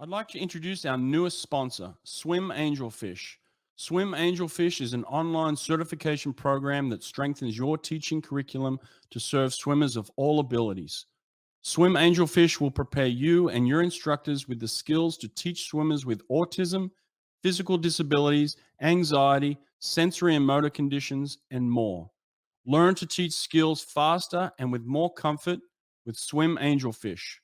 I'd like to introduce our newest sponsor, Swim Angelfish. Swim Angelfish is an online certification program that strengthens your teaching curriculum to serve swimmers of all abilities. Swim Angelfish will prepare you and your instructors with the skills to teach swimmers with autism, physical disabilities, anxiety, sensory and motor conditions, and more. Learn to teach skills faster and with more comfort with Swim Angelfish.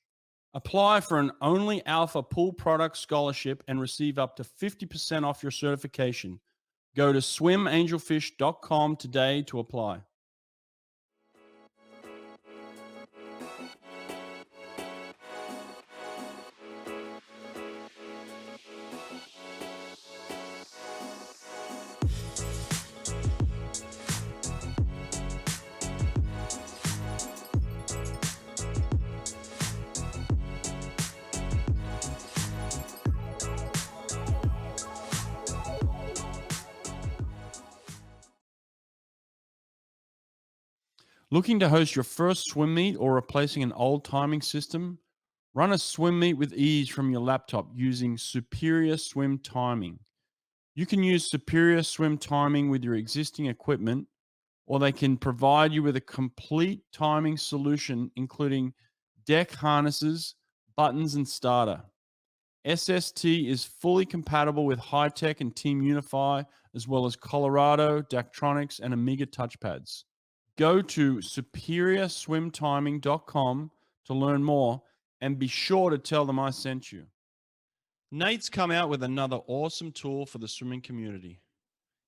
Apply for an Only Alpha Pool Product Scholarship and receive up to 50% off your certification. Go to swimangelfish.com today to apply. Looking to host your first swim meet or replacing an old timing system? Run a swim meet with ease from your laptop using Superior Swim Timing. You can use Superior Swim Timing with your existing equipment, or they can provide you with a complete timing solution, including deck harnesses, buttons, and starter. SST is fully compatible with Hy-Tek and Team Unify, as well as Colorado, Daktronics, and Amiga touchpads. Go to superiorswimtiming.com to learn more and be sure to tell them I sent you. Nate's come out with another awesome tool for the swimming community.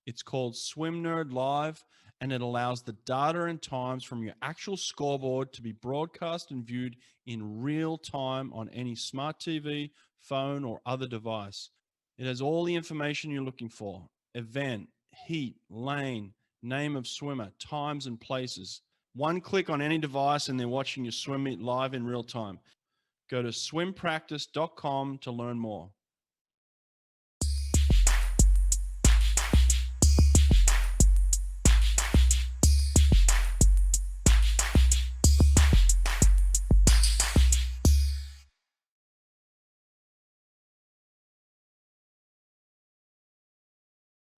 It's called Swim Nerd Live, and it allows the data and times from your actual scoreboard to be broadcast and viewed in real time on any smart TV, phone, or other device. It has all the information you're looking for: event, heat, lane, name of swimmer, times, and places. One click on any device and they're watching your swim meet live in real time. Go to swimpractice.com to learn more.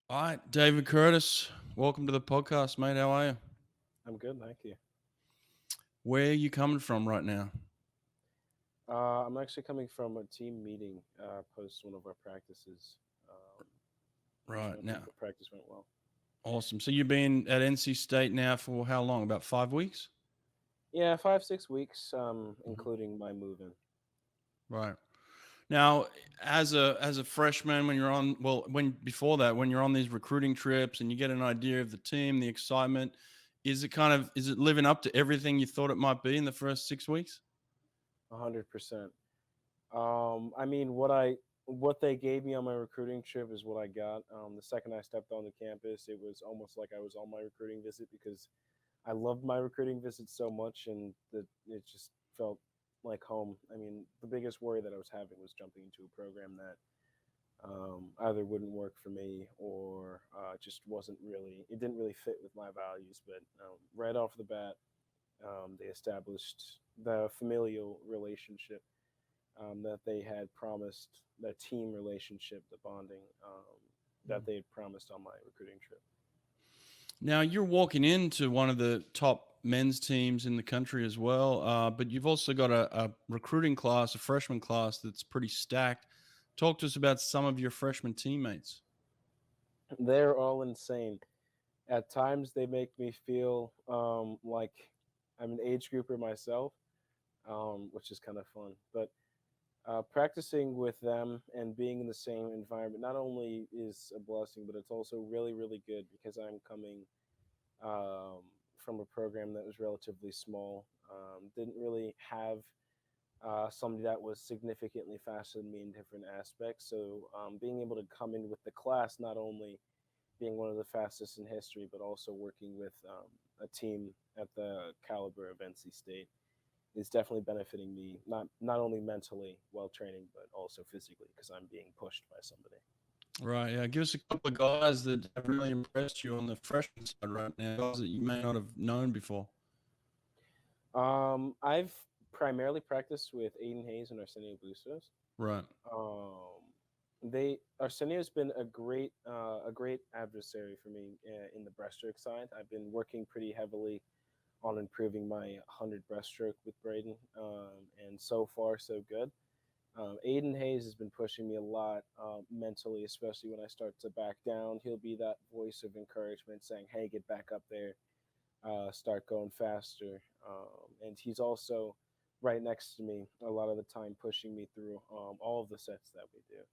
All right, David Curtis, welcome to the podcast, mate. How are you? I'm good, thank you. Where are you coming from right now? I'm actually coming from a team meeting post one of our practices. Right now, the practice went well. Awesome. So you've been at NC State now for how long? About 5 weeks? Yeah, 5-6 weeks, including my move-in. Right. Now, as a freshman, when you're on, before that, when you're on these recruiting trips and you get an idea of the team, the excitement, is it living up to everything you thought it might be in the first 6 weeks? 100%. I mean, what they gave me on my recruiting trip is what I got. The second I stepped on the campus, it was almost like I was on my recruiting visit because I loved my recruiting visit so much, and it just felt like home. I mean, the biggest worry that I was having was jumping into a program that either wouldn't work for me or just it didn't really fit with my values. But right off the bat, they established the familial relationship that they had promised, the team relationship, the bonding that they had promised on my recruiting trip. Now, you're walking into one of the top men's teams in the country as well, but you've also got a recruiting class, a freshman class that's pretty stacked. Talk to us about some of your freshman teammates. They're all insane. At times, they make me feel like I'm an age grouper myself, which is kind of fun. But practicing with them and being in the same environment not only is a blessing, but it's also really, really good because I'm coming from a program that was relatively small. Didn't really have somebody that was significantly faster than me in different aspects. So being able to come in with the class, not only being one of the fastest in history, but also working with a team at the caliber of NC State is definitely benefiting me, not only mentally while training, but also physically because I'm being pushed by somebody. Right. Yeah. Give us a couple of guys that have really impressed you on the freshman side right now, guys that you may not have known before. I've primarily practiced with Aiden Hayes and Arsenio Bustos. Right. Um, Arsenio's been a great adversary for me in the breaststroke side. I've been working pretty heavily on improving my 100 breaststroke with Braden, and so far so good. Aiden Hayes has been pushing me a lot mentally, especially when I start to back down. He'll be that voice of encouragement, saying, "Hey, get back up there, start going faster." And he's also right next to me a lot of the time, pushing me through all of the sets that we do.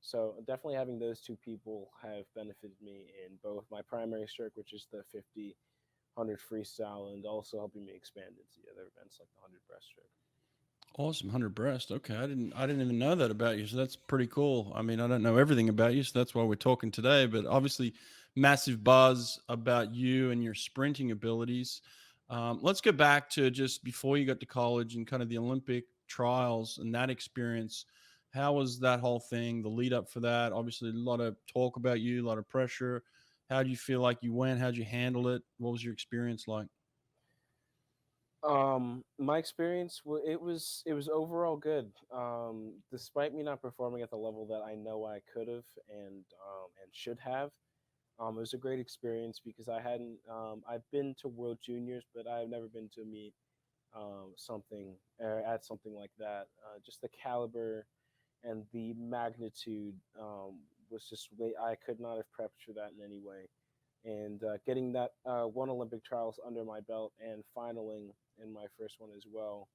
So definitely having those two people have benefited me in both my primary stroke, which is the 50, 100 freestyle, and also helping me expand into the other events like the 100 breaststroke. Awesome, 100 breast. Okay, I didn't even know that about you. So that's pretty cool. I mean, I don't know everything about you, so that's why we're talking today, but obviously massive buzz about you and your sprinting abilities. Let's go back to just before you got to college and kind of the Olympic trials and that experience. How was that whole thing, the lead up for that? Obviously a lot of talk about you, a lot of pressure. How do you feel like you went? How'd you handle it? What was your experience like? My experience, it was overall good. Despite me not performing at the level that I know I could have and should have, it was a great experience because I've been to World Juniors, but I've never been to meet something at something like that. Just the caliber and the magnitude was just way I could not have prepped for that in any way. And getting that one Olympic trials under my belt and finaling in my first one as well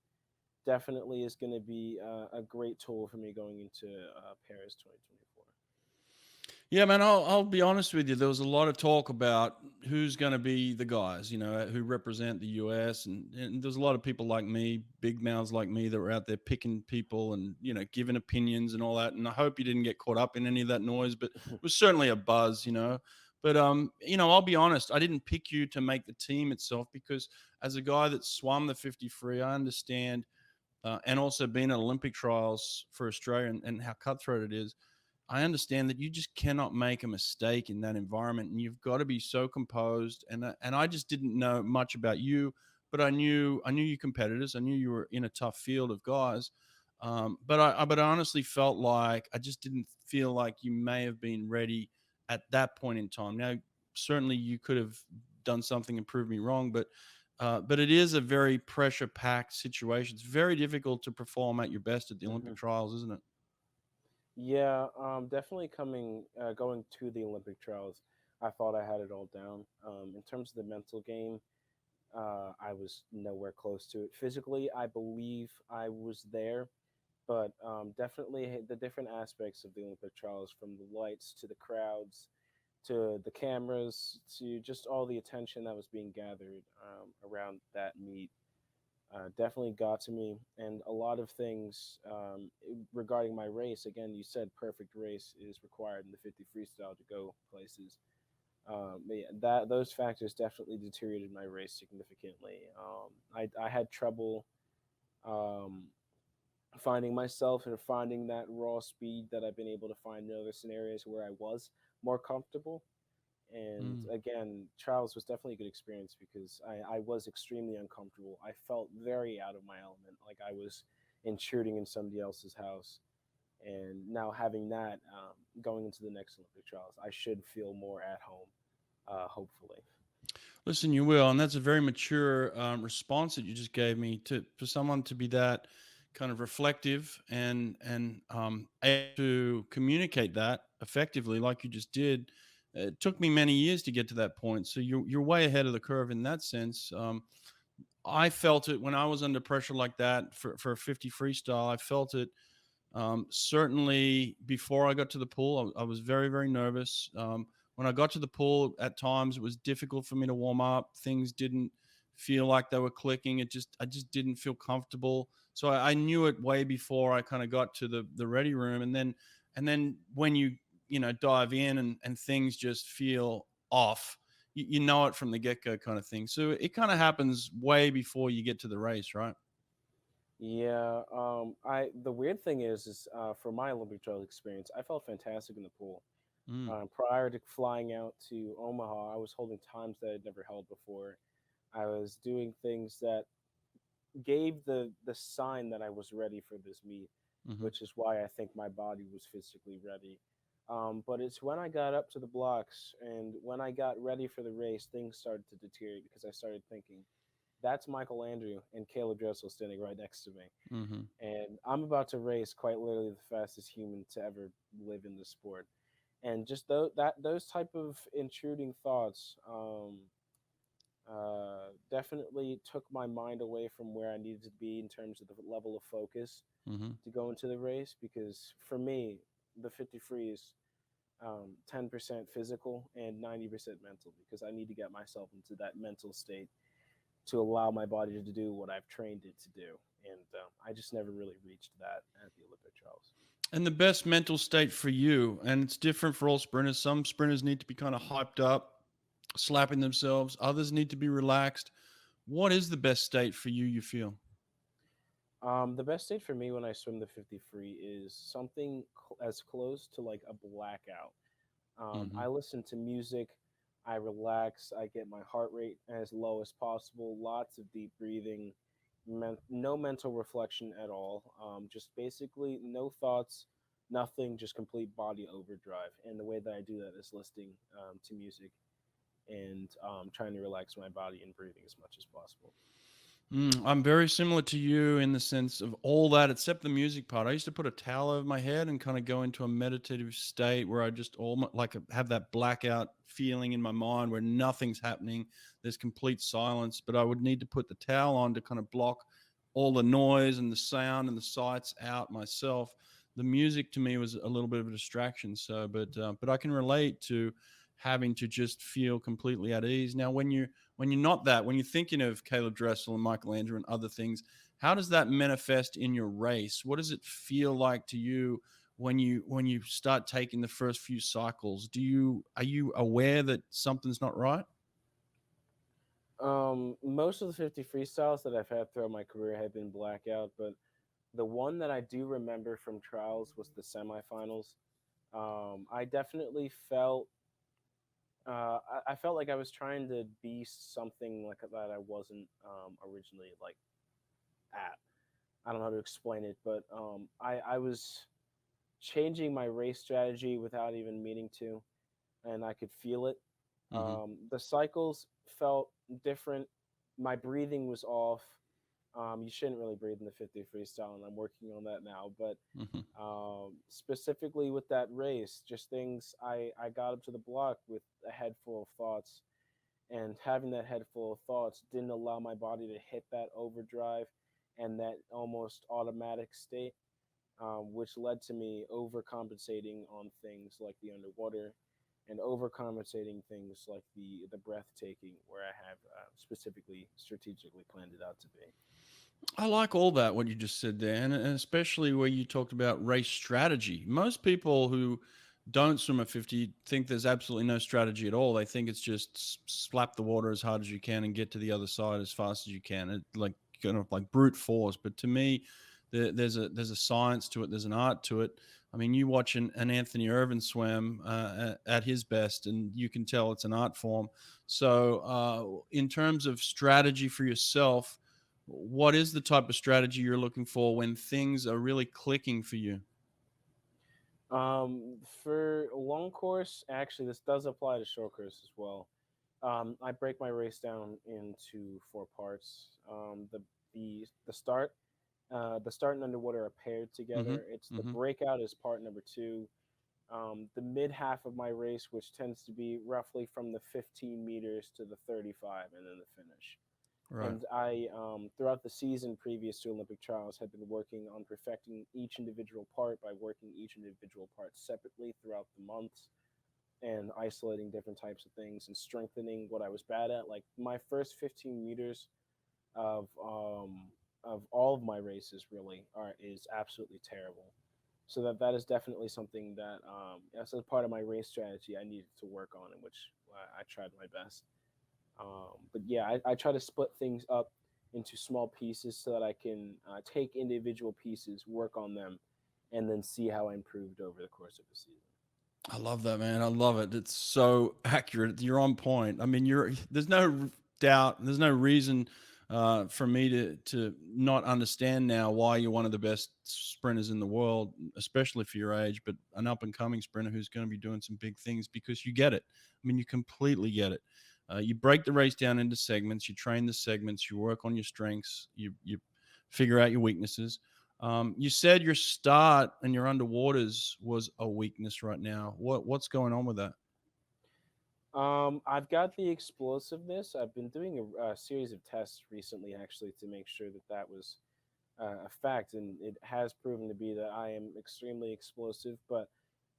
definitely is going to be a great tool for me going into Paris 2024. Yeah, man, I'll be honest with you. There was a lot of talk about who's going to be the guys, who represent the US. And there's a lot of people like me, big mouths like me, that were out there picking people and, giving opinions and all that. And I hope you didn't get caught up in any of that noise, but it was certainly a buzz. But, I'll be honest, I didn't pick you to make the team itself because as a guy that swum the 50 free, I understand, and also been at Olympic trials for Australia and how cutthroat it is. I understand that you just cannot make a mistake in that environment, and you've got to be so composed. And I just didn't know much about you, but I knew you competitors. I knew you were in a tough field of guys. But I honestly felt like I just didn't feel like you may have been ready at that point in time. Now, certainly you could have done something and proved me wrong, but it is a very pressure packed situation. It's very difficult to perform at your best at the Olympic Hmm. trials, isn't it? Yeah, definitely going to the Olympic trials. I thought I had it all down. In terms of the mental game, I was nowhere close to it. Physically, I believe I was there, but definitely the different aspects of the Olympic trials, from the lights to the crowds to the cameras to just all the attention that was being gathered around that meet, definitely got to me. And a lot of things regarding my race, again, you said perfect race is required in the 50 freestyle to go places. But yeah, that those factors definitely deteriorated my race significantly. I had trouble um, finding myself and finding that raw speed that I've been able to find in other scenarios where I was more comfortable. And Mm. again, trials was definitely a good experience because I was extremely uncomfortable. I felt very out of my element, like I was intruding in somebody else's house. And now having that going into the next Olympic trials, I should feel more at home, hopefully. Listen, you will, and that's a very mature response that you just gave me. To For someone to be that kind of reflective and able to communicate that effectively, like you just did, it took me many years to get to that point. So you're way ahead of the curve in that sense. I felt it when I was under pressure like that for a 50 freestyle. I felt it certainly before I got to the pool. I was very, very nervous. When I got to the pool, at times it was difficult for me to warm up. Things didn't feel like they were clicking. I just didn't feel comfortable. So I knew it way before I kind of got to the ready room. And then when you dive in and things just feel off, you know it from the get go kind of thing. So it kind of happens way before you get to the race, right? Yeah, I the weird thing is for my Olympic trials experience, I felt fantastic in the pool. Mm. Prior to flying out to Omaha, I was holding times that I'd never held before. I was doing things that gave the sign that I was ready for this meet. Hmm. which is why I think my body was physically ready. But it's when I got up to the blocks and when I got ready for the race, things started to deteriorate because I started thinking, that's Michael Andrew and Caleb Dressel standing right next to me. Hmm. And I'm about to race quite literally the fastest human to ever live in the sport. And just those type of intruding thoughts definitely took my mind away from where I needed to be in terms of the level of focus Hmm. to go into the race. Because for me, the 50 free is 10% physical and 90% mental, because I need to get myself into that mental state to allow my body to do what I've trained it to do. And I just never really reached that at the Olympic trials. And the best mental state for you, and it's different for all sprinters. Some sprinters need to be kind of hyped up, slapping themselves. Others need to be relaxed. What is the best state for you, you feel? The best state for me when I swim the 50 free is something as close to like a blackout. I Hmm. listen to music, I relax, I get my heart rate as low as possible, lots of deep breathing, no mental reflection at all. Just basically no thoughts, nothing, just complete body overdrive. And the way that I do that is listening to music and trying to relax my body and breathing as much as possible. I'm very similar to you in the sense of all that, except the music part. I used to put a towel over my head and kind of go into a meditative state where I just almost like have that blackout feeling in my mind where nothing's happening. There's complete silence, but I would need to put the towel on to kind of block all the noise and the sound and the sights out myself. The music to me was a little bit of a distraction. So, but I can relate to having to just feel completely at ease. Now, when you're not that, when you're thinking of Caleb Dressel and Michael Andrew and other things, how does that manifest in your race? What does it feel like to you when you start taking the first few cycles? Are you aware that something's not right? Most of the 50 freestyles that I've had throughout my career have been blackout, but the one that I do remember from trials was the semifinals. I definitely felt I felt like I was trying to be something like that I wasn't originally like at. I don't know how to explain it, but I was changing my race strategy without even meaning to, and I could feel it. Hmm. The cycles felt different. My breathing was off. You shouldn't really breathe in the 50 freestyle, and I'm working on that now. But Hmm. specifically with that race, just things I got up to the block with a head full of thoughts, and having that head full of thoughts didn't allow my body to hit that overdrive and that almost automatic state, which led to me overcompensating on things like the underwater and overcompensating things like the breathtaking, where I have specifically strategically planned it out to be. I like all that what you just said there, and especially where you talked about race strategy. Most people who don't swim at 50 think there's absolutely no strategy at all. They think it's just slap the water as hard as you can and get to the other side as fast as you can. It like kind of like brute force. But to me, there's a science to it. There's an art to it. I mean, you watch an Anthony Irvin swim at his best, and you can tell it's an art form. So, in terms of strategy for yourself, what is the type of strategy you're looking for when things are really clicking for you? For long course, actually, this does apply to short course as well. I break my race down into four parts. The start and underwater are paired Hmm. together. It's the Hmm. breakout is part number two. The mid half of my race, which tends to be roughly from the 15 meters to the 35, and then the finish. Right. And I, throughout the season previous to Olympic trials, had been working on perfecting each individual part by working each individual part separately throughout the months and isolating different types of things and strengthening what I was bad at. Like my first 15 meters of all of my races really are is absolutely terrible. So that is definitely something that as a part of my race strategy I needed to work on, in which I tried my best. But yeah, I try to split things up into small pieces so that I can take individual pieces, work on them, and then see how I improved over the course of the season. I love that, man. I love it. It's so accurate. You're on point. I mean, there's no doubt, there's no reason for me to not understand now why you're one of the best sprinters in the world, especially for your age, but an up and coming sprinter who's going to be doing some big things, because you get it. I mean, you completely get it. You break the race down into segments, you train the segments, you work on your strengths, you figure out your weaknesses. You said your start and your underwaters was a weakness right now. What's going on with that? I've got the explosiveness. I've been doing a series of tests recently, actually, to make sure that that was a fact, and it has proven to be that I am extremely explosive. But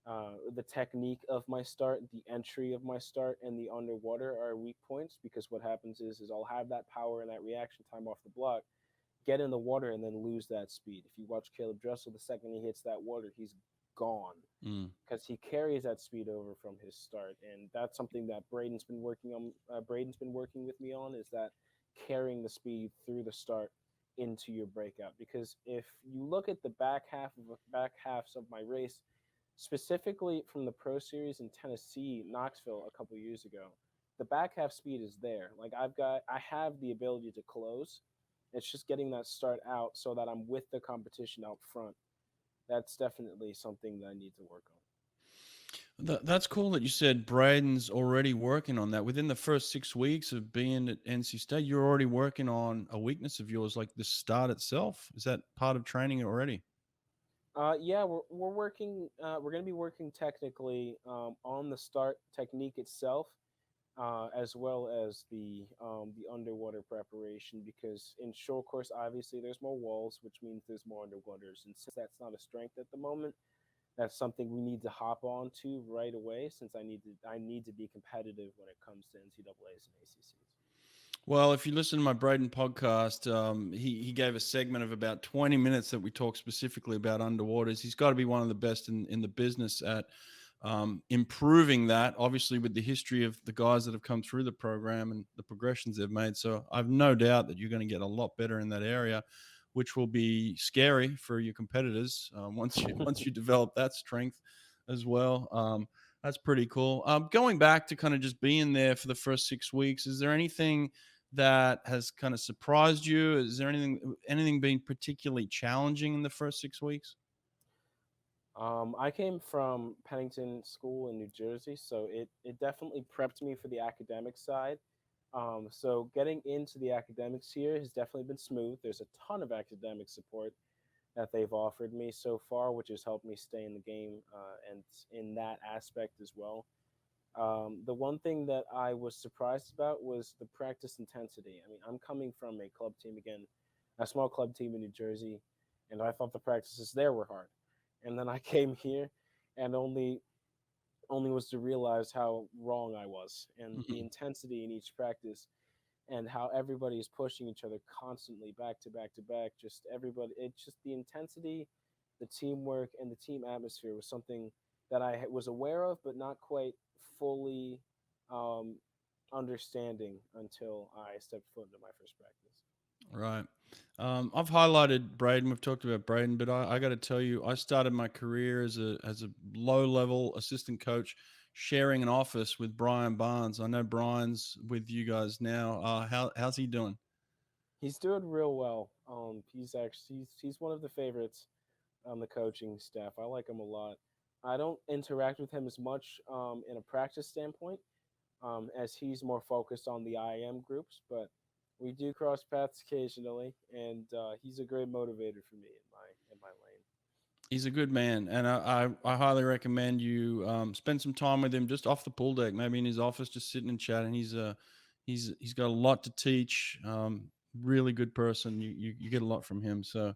the technique of my start, the entry of my start, and the underwater are weak points, because what happens is I'll have that power and that reaction time off the block, get in the water, and then lose that speed. If you watch Caleb Dressel, the second he hits that water, he's gone, Mm. because he carries that speed over from his start, and that's something that Braden's been working on. Braden's been working with me on, is that carrying the speed through the start into your breakout. Because if you look at the back halves of my race, specifically from the Pro Series in Tennessee, Knoxville a couple years ago, the back half speed is there. Like I have the ability to close. It's just getting that start out so that I'm with the competition out front. That's definitely something that I need to work on. That's cool that you said Braden's already working on that. Within the first 6 weeks of being at NC State, you're already working on a weakness of yours, like the start itself. Is that part of training already? Yeah, we're working. We're going to be working technically on the start technique itself, as well as the underwater preparation. Because in short course, obviously, there's more walls, which means there's more underwaters. And since that's not a strength at the moment, that's something we need to hop on to right away. Since I need to be competitive when it comes to NCAA's and ACCs. Well, if you listen to my Braden podcast, he gave a segment of about 20 minutes that we talk specifically about underwaters. He's got to be one of the best in the business at improving that, obviously, with the history of the guys that have come through the program and the progressions they've made. So I've no doubt that you're going to get a lot better in that area, which will be scary for your competitors once you develop that strength as well. That's pretty cool. Going back to kind of just being there for the first 6 weeks, is there anything that has kind of surprised you? Is there anything being particularly challenging in the first 6 weeks? I came from Pennington School in New Jersey, so it definitely prepped me for the academic side. So getting into the academics here has definitely been smooth. There's a ton of academic support that they've offered me so far, which has helped me stay in the game and in that aspect as well. The one thing that I was surprised about was the practice intensity. I mean, I'm coming from a club team again, a small club team in New Jersey, and I thought the practices there were hard. And then I came here and only was to realize how wrong I was, and the intensity in each practice, and how everybody is pushing each other constantly back to back to back. Just everybody, it's just the intensity, the teamwork, and the team atmosphere was something that I was aware of, but not quite fully um, understanding until I stepped foot into my first practice. Right. I've highlighted Braden. We've talked about Braden, but I got to tell you, I started my career as a low level assistant coach, sharing an office with Brian Barnes. I know Brian's with you guys now. How's he doing? He's doing real well. He's one of the favorites on the coaching staff. I like him a lot. I don't interact with him as much in a practice standpoint, as he's more focused on the IM groups, but we do cross paths occasionally, and he's a great motivator for me in my lane. He's a good man, and I highly recommend you spend some time with him just off the pool deck, maybe in his office, just sitting and chatting. He's got a lot to teach. Really good person. You get a lot from him. So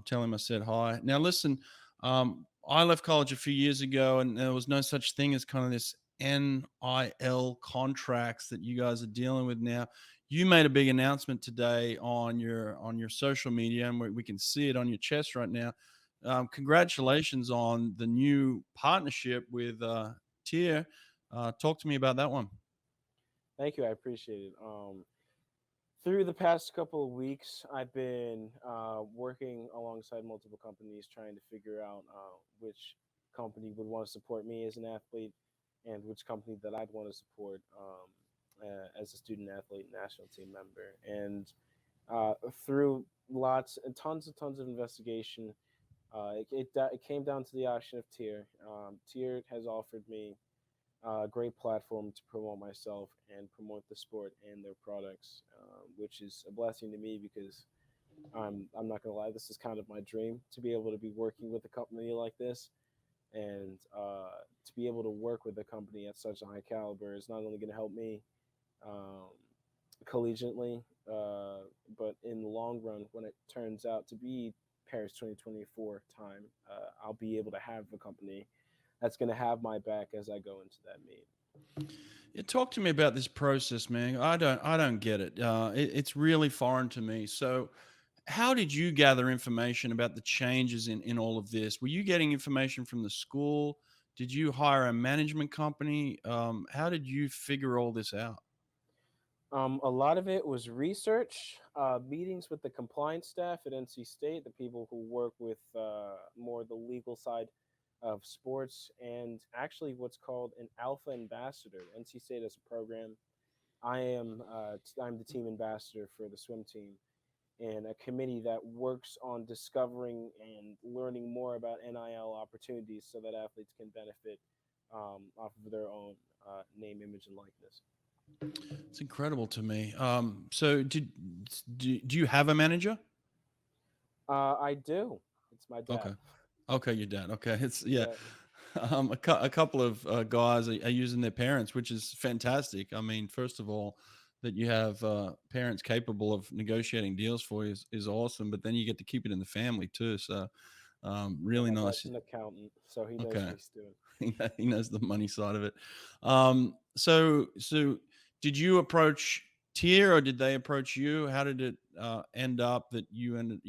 tell him I said hi. Now listen, I left college a few years ago, and there was no such thing as kind of this NIL contracts that you guys are dealing with now. You made a big announcement today on your social media, and we can see it on your chest right now. Congratulations on the new partnership with TYR. Talk to me about that one. Thank you, I appreciate it. Through the past couple of weeks, I've been working alongside multiple companies trying to figure out which company would want to support me as an athlete, and which company that I'd want to support as a student athlete national team member. And uh, through lots and tons of investigation, it came down to the option of Tier. Tier has offered me a great platform to promote myself and promote the sport and their products, which is a blessing to me because I'm not gonna lie, this is kind of my dream to be able to be working with a company like this, and to be able to work with a company at such a high caliber is not only going to help me um, collegiately, but in the long run, when it turns out to be Paris 2024 time, I'll be able to have a company that's going to have my back as I go into that meet. Yeah, talk to me about this process, man. I don't get it. It's really foreign to me. So, how did you gather information about the changes in all of this? Were you getting information from the school? Did you hire a management company? How did you figure all this out? A lot of it was research, meetings with the compliance staff at NC State, the people who work with more the legal side of sports, and actually what's called an alpha ambassador. NC State has a program. I'm the team ambassador for the swim team, and a committee that works on discovering and learning more about NIL opportunities so that athletes can benefit off of their own name, image, and likeness. It's incredible to me. So, do you have a manager? I do. It's my dad. Okay. Okay, your dad. Okay, it's yeah. Yeah. A couple of guys are using their parents, which is fantastic. I mean, first of all, that you have parents capable of negotiating deals for you is awesome. But then you get to keep it in the family too. So Yeah, really my nice. dad's an accountant, so he knows Okay, what he's doing. he knows the money side of it. So did you approach Tier or did they approach you? How did it end up that you ended,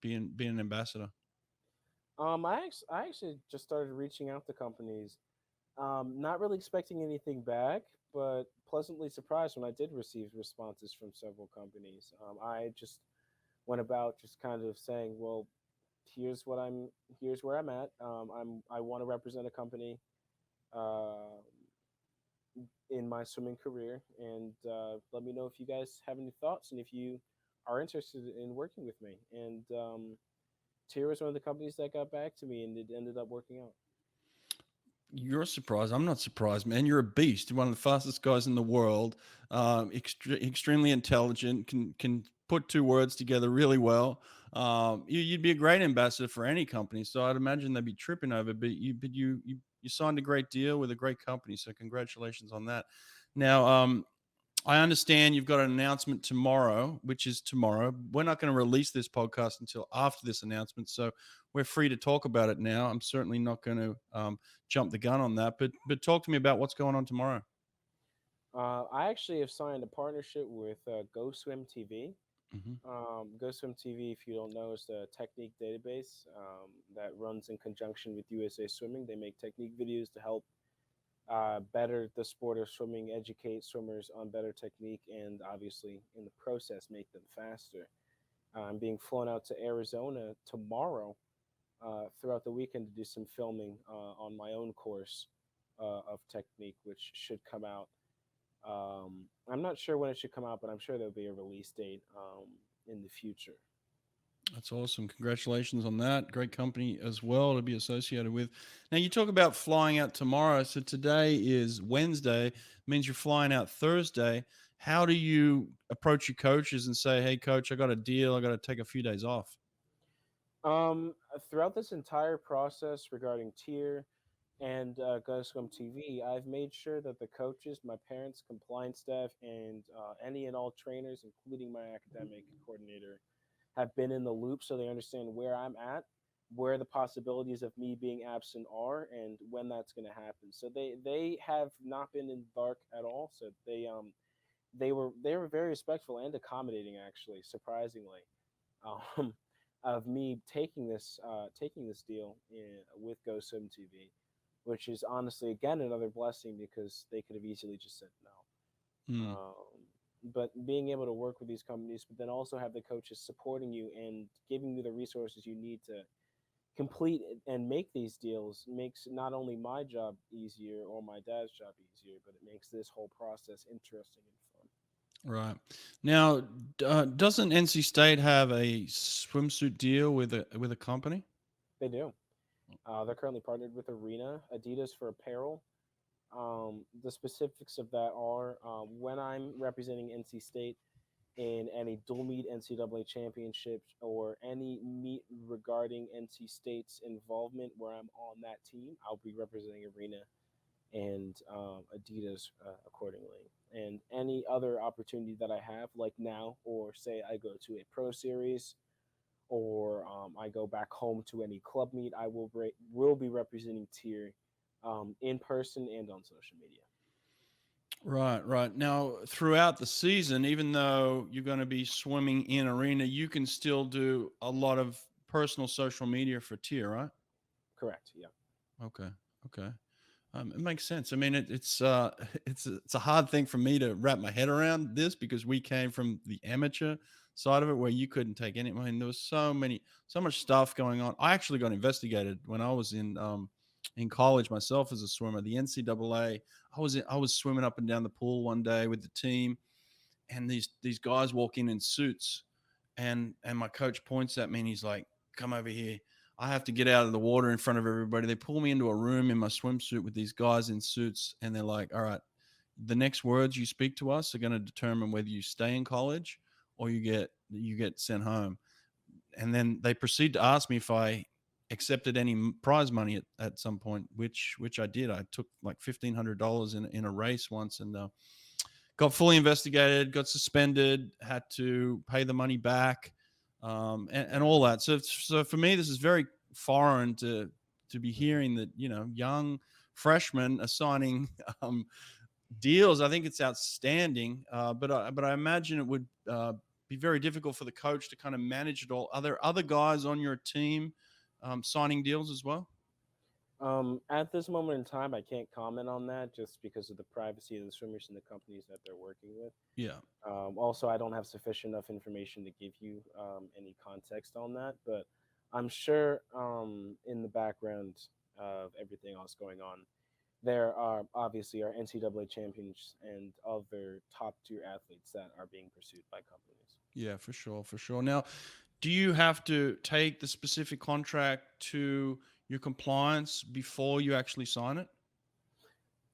being an ambassador? I actually just started reaching out to companies, not really expecting anything back, but pleasantly surprised when I did receive responses from several companies. I just went about just kind of saying, well, here's what I'm, here's where I'm at. I want to represent a company uh, in my swimming career, and let me know if you guys have any thoughts and if you are interested in working with me. And Tier was one of the companies that got back to me, and it ended up working out. You're surprised. I'm not surprised, man. You're a beast. One of the fastest guys in the world. Extremely intelligent. Can put two words together really well. You'd be a great ambassador for any company. So I'd imagine they'd be tripping over. But you signed a great deal with a great company. So congratulations on that. Now, I understand you've got an announcement tomorrow, which is tomorrow. We're not going to release this podcast until after this announcement, so we're free to talk about it now. I'm certainly not going to jump the gun on that, but talk to me about what's going on tomorrow. I actually have signed a partnership with GoSwim TV. Hmm. GoSwim TV, if you don't know, is the technique database that runs in conjunction with USA Swimming. They make technique videos to help better the sport of swimming, educate swimmers on better technique, and obviously in the process make them faster. I'm being flown out to Arizona tomorrow throughout the weekend to do some filming on my own course of technique, which should come out. I'm not sure when it should come out, but I'm sure there'll be a release date in the future. That's awesome. Congratulations on that. Great company as well to be associated with. Now, you talk about flying out tomorrow. So today is Wednesday, means you're flying out Thursday. How do you approach your coaches and say, hey, coach, I got a deal. I got to take a few days off? Throughout this entire process regarding tier and GoSwim TV, I've made sure that the coaches, my parents, compliance staff, and any and all trainers, including my academic coordinator, have been in the loop so they understand where I'm at, where the possibilities of me being absent are, and when that's going to happen. So they have not been in the dark at all. So they were very respectful and accommodating, actually, surprisingly, um, of me taking this deal with GoSwim TV, which is honestly again another blessing because they could have easily just said no. Hmm. But being able to work with these companies, but then also have the coaches supporting you and giving you the resources you need to complete and make these deals makes not only my job easier or my dad's job easier, but it makes this whole process interesting and fun. Right. Now, doesn't NC State have a swimsuit deal with a company? They do. They're currently partnered with Arena Adidas for apparel. The specifics of that are when I'm representing NC State in any dual meet NCAA championships or any meet regarding NC State's involvement where I'm on that team, I'll be representing Arena and Adidas accordingly. And any other opportunity that I have, like now, or say I go to a pro series or I go back home to any club meet, I will be representing Tier in person and on social media. Right, right. Now, throughout the season, even though you're going to be swimming in arena, you can still do a lot of personal social media for tier, right? Correct. Yeah. Okay, okay. It makes sense. I mean, it's a hard thing for me to wrap my head around this because we came from the amateur side of it where you couldn't take any. I mean, there was so much stuff going on. I actually got investigated when I was in college myself as a swimmer. The NCAA. I was swimming up and down the pool one day with the team, and these guys walk in suits, and my coach points at me and he's like, "Come over here." I have to get out of the water in front of everybody. They pull me into a room in my swimsuit with these guys in suits, and they're like, "All right, the next words you speak to us are going to determine whether you stay in college or you get sent home." And then they proceed to ask me if I accepted any prize money at some point, which I did. I took like $1,500 in a race once, and got fully investigated, got suspended, had to pay the money back, and all that. So for me, this is very foreign to be hearing that young freshmen are signing deals. I think it's outstanding, but I imagine it would be very difficult for the coach to kind of manage it all. Are there other guys on your team signing deals as well? At this moment in time, I can't comment on that just because of the privacy of the swimmers and the companies that they're working with. Yeah. Also, I don't have sufficient enough information to give you any context on that, but I'm sure in the background of everything else going on, there are obviously our NCAA champions and other top tier athletes that are being pursued by companies. Yeah, for sure, for sure. Now, do you have to take the specific contract to your compliance before you actually sign it?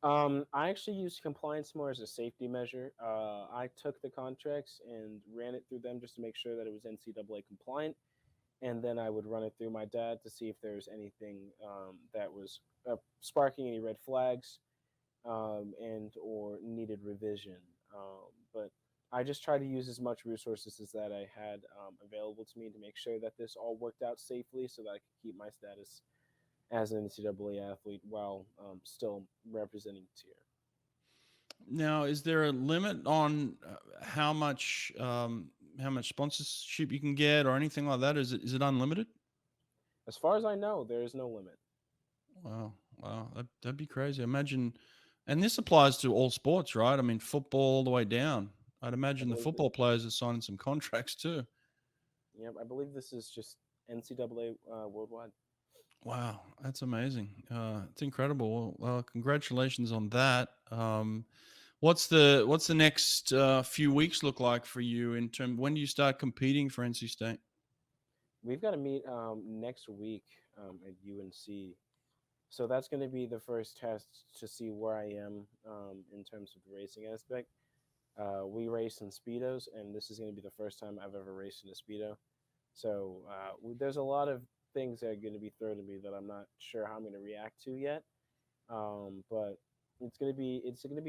I actually used compliance more as a safety measure. I took the contracts and ran it through them just to make sure that it was NCAA compliant, and then I would run it through my dad to see if there's anything that was sparking any red flags and or needed revision. But I just tried to use as much resources as that I had available to me to make sure that this all worked out safely, so that I could keep my status as an NCAA athlete while still representing tier. Now, is there a limit on how much sponsorship you can get or anything like that? Is it unlimited? As far as I know, there is no limit. Wow, wow, that'd be crazy. Imagine, and this applies to all sports, right? I mean, football all the way down. I'd I imagine the believe football players are signing some contracts too. Yep, I believe this is just NCAA worldwide. Wow, that's amazing. It's incredible. Well, congratulations on that. What's the next few weeks look like for you in term? When do you start competing for NC State? We've got to meet next week at UNC. So that's going to be the first test to see where I am in terms of the racing aspect. We race in Speedos, and this is going to be the first time I've ever raced in a Speedo. So there's a lot of things that are going to be thrown at me that I'm not sure how I'm going to react to yet. But it's gonna be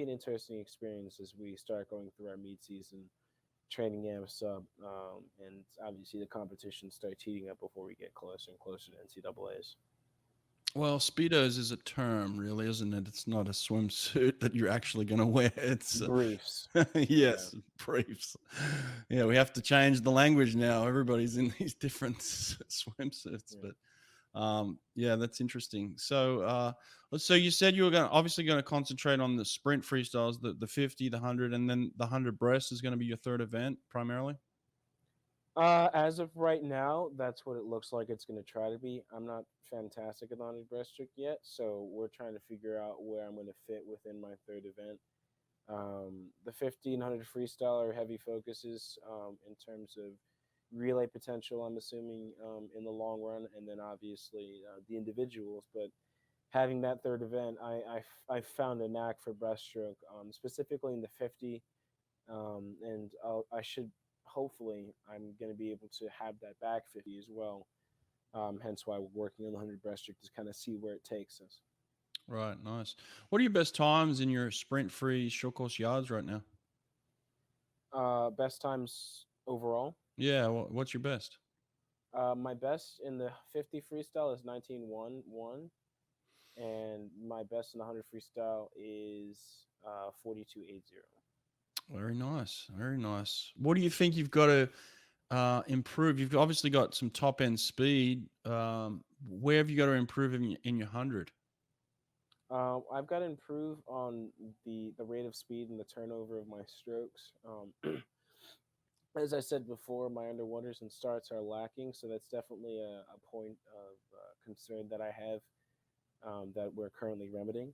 an interesting experience as we start going through our meet season, training amps up, and obviously the competition starts heating up before we get closer and closer to NCAA's. Well, speedos is a term, really, isn't it? It's not a swimsuit that you're actually going to wear. It's Briefs, yeah, yes, briefs. Yeah, we have to change the language now. Everybody's in these different swimsuits, yeah. but yeah, that's interesting. So you said you were obviously going to concentrate on the sprint freestyles, the 50, the 100, and then the 100 breast is going to be your third event primarily. As of right now, that's what it looks like it's going to try to be. I'm not fantastic at the breaststroke yet, so we're trying to figure out where I'm going to fit within my third event. The 1500 freestyle are heavy focuses in terms of relay potential, I'm assuming, in the long run, and then obviously the individuals. But having that third event, I found a knack for breaststroke, specifically in the 50, and I should hopefully I'm going to be able to have that back 50 as well. Hence why we're working on the 100 breaststroke to kind of see where it takes us. Right, nice. What are your best times in your sprint-free short course yards right now? Best times overall. Yeah, what's your best? My best in the 50 freestyle is 19.1.1, and my best in the 100 freestyle is 42.80. Very nice, very nice. What do you think you've got to improve? You've obviously got some top end speed. Where have you got to improve in your 100? I've got to improve on the rate of speed and the turnover of my strokes. As I said before, my underwaters and starts are lacking, so that's definitely a point of concern that I have, that we're currently remedying.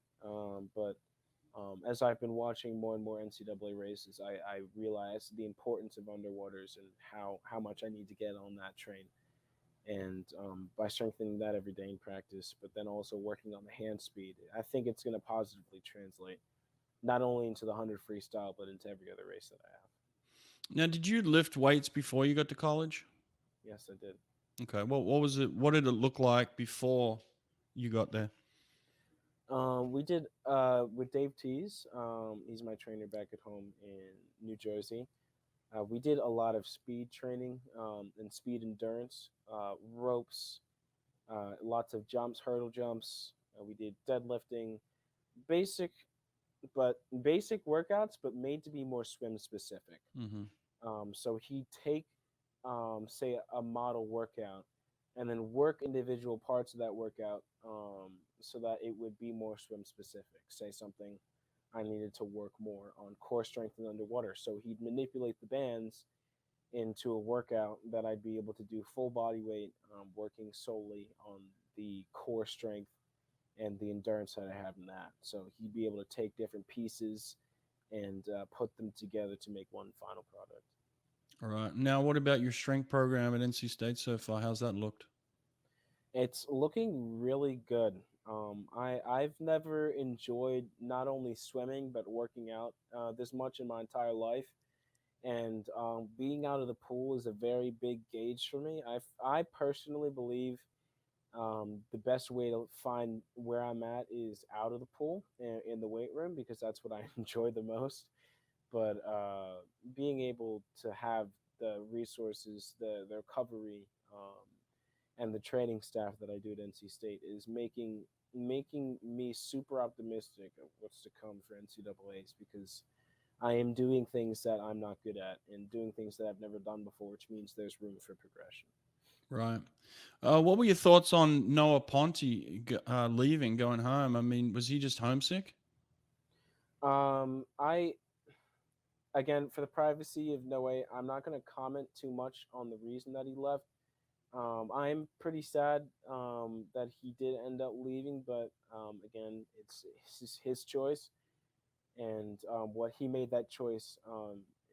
But as I've been watching more and more NCAA races, I realize the importance of underwaters and how much I need to get on that train. And by strengthening that every day in practice, but then also working on the hand speed, I think it's going to positively translate not only into the 100 freestyle, but into every other race that I have. Now, did you lift weights before you got to college? Yes, I did. Okay. What was it? What did it look like before you got there? We did with Dave Tees. He's my trainer back at home in New Jersey. We did a lot of speed training and speed endurance, ropes, lots of jumps, hurdle jumps. We did deadlifting, basic, but basic workouts, but made to be more swim specific. Mm-hmm. So he'd take, say, a model workout and then work individual parts of that workout, so that it would be more swim specific. Say something I needed to work more on core strength and underwater. So he'd manipulate the bands into a workout that I'd be able to do full body weight, working solely on the core strength and the endurance that I have in that. So he'd be able to take different pieces and put them together to make one final product. All right. Now, what about your strength program at NC State so far? How's that looked? It's looking really good. I've never enjoyed not only swimming but working out this much in my entire life, and being out of the pool is a very big gauge for me. I personally believe the best way to find where I'm at is out of the pool in the weight room, because that's what I enjoy the most. But being able to have the resources, the recovery, and the training staff that I do at NC State is making me super optimistic of what's to come for NCAA's, because I am doing things that I'm not good at and doing things that I've never done before, which means there's room for progression. Right. What were your thoughts on Noah Ponte leaving, going home? I mean, was he just homesick? I again, for the privacy of Noe, I'm not going to comment too much on the reason that he left. I'm pretty sad that he did end up leaving, but again, it's his choice, and what he made that choice,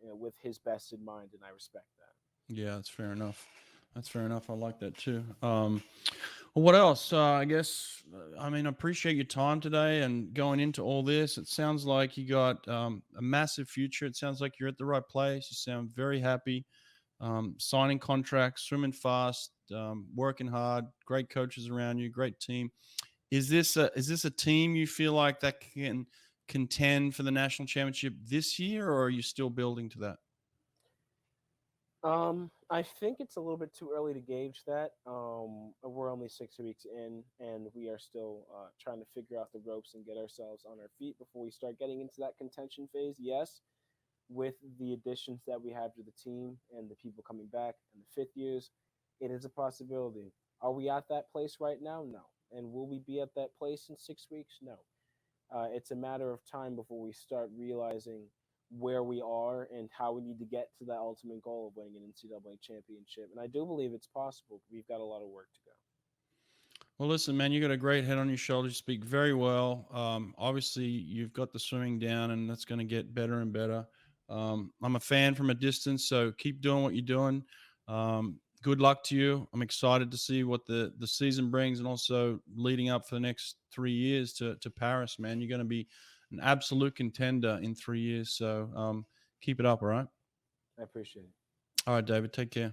with his best in mind, and I respect that. Yeah, that's fair enough. That's fair enough. I like that too. Well, what else? I guess, I mean, I appreciate your time today and going into all this. It sounds like you got a massive future. It sounds like you're at the right place. You sound very happy. Signing contracts, swimming fast, working hard, great coaches around you, great team. Is this a team you feel like that can contend for the national championship this year, or are you still building to that? I think it's a little bit too early to gauge that. We're only 6 weeks in, and we are still trying to figure out the ropes and get ourselves on our feet before we start getting into that contention phase. Yes, with the additions that we have to the team and the people coming back and the fifth years, it is a possibility. Are we at that place right now? No. And will we be at that place in 6 weeks? No. It's a matter of time before we start realizing where we are and how we need to get to that ultimate goal of winning an NCAA championship. And I do believe it's possible. We've got a lot of work to go. Well, listen, man, you got a great head on your shoulders. You speak very well. Obviously, you've got the swimming down, and that's going to get better and better. I'm a fan from a distance, so keep doing what you're doing. Good luck to you. I'm excited to see what the season brings, and also leading up for the next 3 years to Paris, man. You're going to be an absolute contender in 3 years. So keep it up, all right? I appreciate it. All right, David, take care.